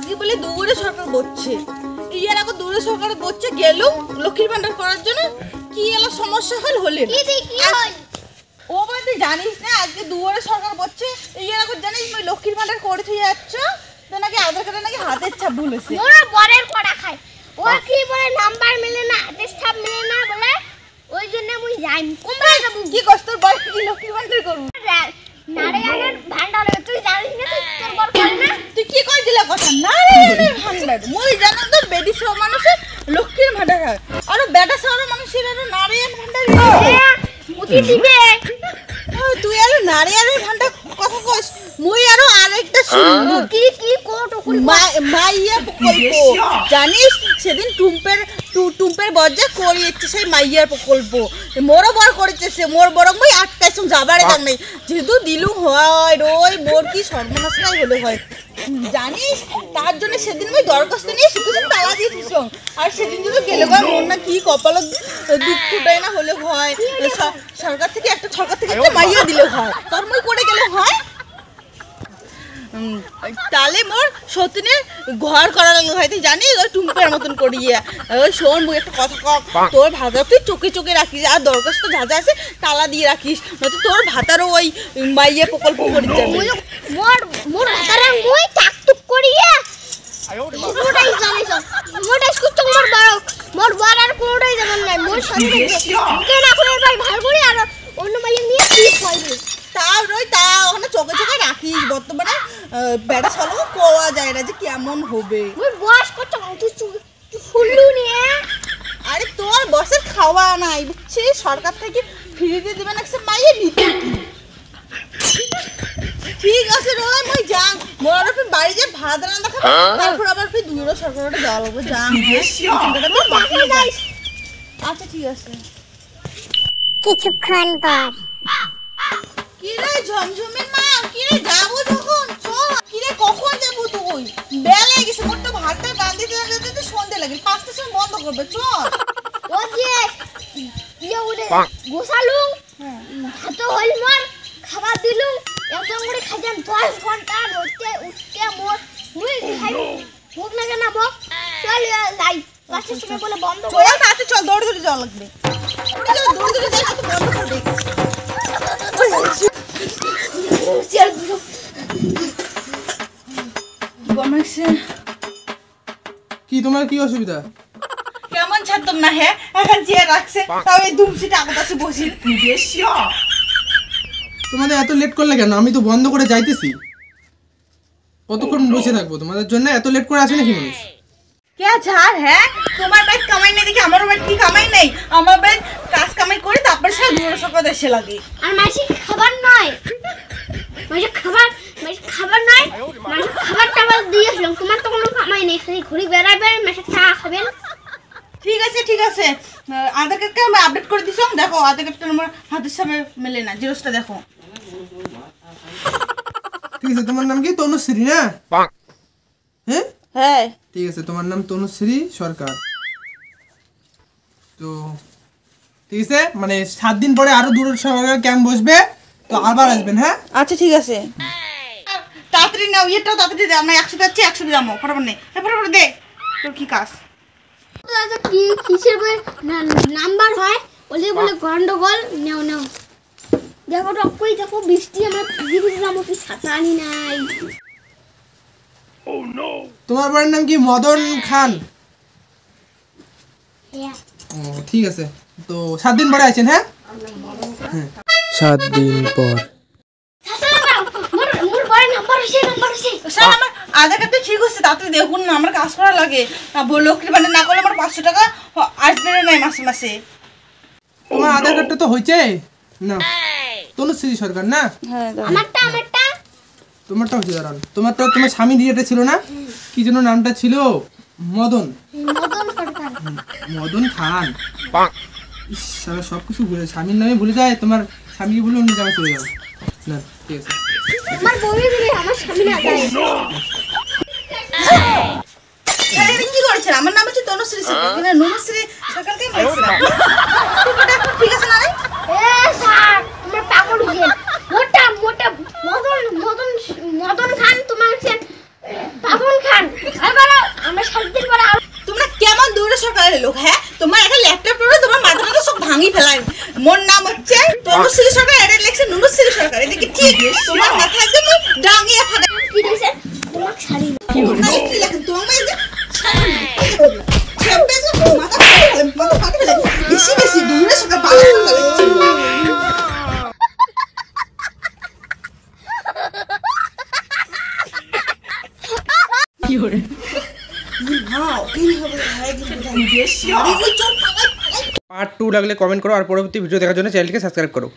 আজকে বলে দূরে সরকার বসছে, ইয়ার আগে দূরে সরকার বসছে গেলুম লক্ষ্মীর ভান্ডার করার জন্য, কি এলো সমস্যা হলে ও বলে তুই জানিস না আজকে দুয়ারে সরকার বসছে, ইয়ার আগে জানিস মই লক্ষ্মীর ভান্ডার করে থুই যাচ্ছ তো নাকি আধার কার্ডে নাকি হাতের ছাপ ভুলেছে। মোরা বরের পড়া খায় ও কি বলে নাম্বার মিলে না হাতের ছাপ মিলে না বলে ওই জন্য মুই যাই কোমরা যাব কি কষ্ট তোর বর কি লক্ষ্মীর ভান্ডার করব নারায়ণের ভান্ডার তুই জানিস না তোর বর করে না তুই কি কই দিলা কথা নারায়ণের ভান্ডার মই জানো তো বেডি সব মানুষের লক্ষ্মীর ভান্ডার হয় আর বেটা সব মানুষের আর নারায়ণ ভান্ডার মুতি দিবে তুই আর নারায়ণের ভান্ডার কথা কইস মই আরো আরেকটা শুনবো কি কি কোটো মাইয়া প্রকল্প জানিস সেদিন টুম্পের বজ্জা করিয়েছে সেই মাইয়ার প্রকল্প মোরও বড় করেছে সে মোর বড় মই ৮টায় সঙ্গে যাবারে দাম নেই যেহেতু দিলু হয় রই মোর কি সর্বনাশটাই হলে হয় জানিস তার জন্য সেদিন মই দরখাস্ত নিয়ে শুকুশন তালা দিয়েছিস আর সেদিন যদি গেলে হয় মোর না কি কপালত দুঃখ ফুটাই না হলে হয় সরকার থেকে একটা মাইয়া দিলে হয় তোর মই করে গেলে হয় তাহলে মোর সতীনের ঘর করা লাগলো হয় তুই জানিস ওই টুম্পের মতন করিয়ে ওই শোন বই একটা কথা কক তোর ভাতা তুই চোখে চোখে রাখিস আর দরখাস্ত যা যা আছে তালা দিয়ে রাখিস নয়তো তোর ভাতারও ওই মাইয়া প্রকল্প করে যাবে মোর ভাতারে মই টাকটুক করিয়ে মোটাই জানিস মোটাই কুচ্চ মোর বড় আর কোনোটাই জানেন না মোর সাথে কে না করে ভাই ভালো করে আর অন্য মাইয়া নিয়ে কি কইবে তাও রই তাও ওখানে চোখে চোখে রাখিস বর্তমানে বেটা সলো কোয়া যায় না যে কেমন হবে ওই বয়স কত তুই ফুললু নিয়ে আরে তোর বসের খাওয়া নাই বুঝছিস সরকার থেকে ফ্রিতে দেবে না সে মাইয়ে নিতে ঠিক আছে রই মই যাং মোর আর বাড়ি যে ভাত রান্না খাবো তারপর আবার ফির দূরে সরকারে যাওয়া লাগবে যাং আচ্ছা ঠিক আছে কিছুক্ষণ পর কি রে ঝমঝমের মা কি রে যাবো যখন চল কি রে কখন যাবো তুই বেলা গেছে মোর তো ভাতটা রাঁধতে সন্ধ্যা লাগে 5টার সময় বন্ধ করবে চল ও যে ইয়ে উড়ে গোসালু হাতে হল মার খাবার দিলু এত করে খাজান 10 ঘন্টা উঠতে মোর মুই খাই ভোগ লাগে না ভোগ চল যাই 5টার সময় বলে বন্ধ চল তাতে চল দৌড় দৌড়ে যাওয়া লাগবে দৌড় যাই তো বন্ধ করে দে কি তোমার কি অসুবিধা কেমন ছাড়তাম না হ্যাঁ এখন চেয়ার রাখছে তাও এই দুমসিটা আগতাছে বসি তোমাদের এত লেট করলে কেন আমি তো বন্ধ করে যাইতেছি কতক্ষণ বসে থাকবো তোমাদের জন্য এত লেট করে আসে নাকি মানুষ কে ছাড় হ্যাঁ তোমার বাইক কামাই নেই দেখি আমার বাইক কি কামাই নেই আমার বাইক কাজ কামাই করে তারপর সে দূরে সকাল এসে লাগে আর মাসি খাবার নয় মাসি খাবার নয় মাসি খাবার টাবার দিয়েছিলাম তোমার তো কোনো কামাই নেই খালি ঘুরি বেড়াবে মাসি চা খাবেন ঠিক আছে আধার কার্ডকে আমি আপডেট করে দিছিলাম দেখো আধার কার্ডটা আমার হাতের সামনে মেলে না জিরোসটা দেখো ঠিক আছে তোমার নাম কি তনুশ্রী না হ্যাঁ হ্যাঁ ঠিক আছে তোমার নাম তনুশ্রী সরকার তো ঠিক আছে মানে 7 দিন পরে আরো দূরের সরকার ক্যাম্প বসবে তো আবার আসবেন হ্যাঁ আচ্ছা ঠিক আছে তাড়াতাড়ি নাও এটাও তাড়াতাড়ি দে আমরা 100 যাচ্ছি 100 যাবো ফটাফট নে ফটাফট দে তোর কি কাজ কি কিসের নাম্বার হয় বলে গন্ডগোল নাও দেখো তো কই দেখো বৃষ্টি আমার ভিজে যাবো কি ছাতা আনি নাই তোমার বাড়ির নাম কি মদন খান হ্যাঁ ও ঠিক আছে তো 7 দিন পরে আছেন হ্যাঁ 7 দিন পর মোর বড় নাম্বার আছে স্যার আমার আধার কার্ডটা ঠিক হচ্ছে তাড়াতাড়ি দেখুন না আমার কাজ করা লাগে লক্ষ্মীর ভান্ডার না করলে আমার 500 টাকা আসবে না মাসে মাসে তোমার আধার কার্ডটা তো হইছে না তনুশ্রী সরকার না হ্যাঁ আমারটা তোমারটা হচ্ছে দাঁড়ান তোমারটা তোমার স্বামী দিয়েটা ছিল না কি যেন নামটা ছিল মদন সরকার মদন খান সারা সব কিছু ভুলে স্বামীর নামে ভুলে যায় তোমার স্বামীকে ভুলে অন্য জায়গায় চলে যাও না ঠিক আছে আমার বউই বলে আমার স্বামী না যায় কি করছেন আমার নাম হচ্ছে তনুশ্রী সরকার নুনুশ্রী সরকারকে বলছিলাম ঠিক আছে না রে স্যার আমার পাগল হয়ে মোটা মদন খান তোমার পাগল খান লোক, হ্যাঁ তোমার একটা ল্যাপটপ পড়ে তোমার মাথা মাথা সব ভাঙি ফেলাই। মোর নাম হচ্ছে তনুশ্রী সরকার, এটা লেখছে নুনুশ্রী সরকার। এটা কি ঠিক? তোমার মাথা একদম ডাঙিয়ে ফাটা। কি দিছেন তোমাক শাড়ি কি লেখেন তোমার এই যে মাথা ফাটা ফেলে বেশি বেশি দূরে সরকার বালা লেখছে। কি হরে পার্ট 2 লাগলে কমেন্ট করো আর পরবর্তী ভিডিও দেখার জন্য চ্যানেলটিকে সাবস্ক্রাইব করো।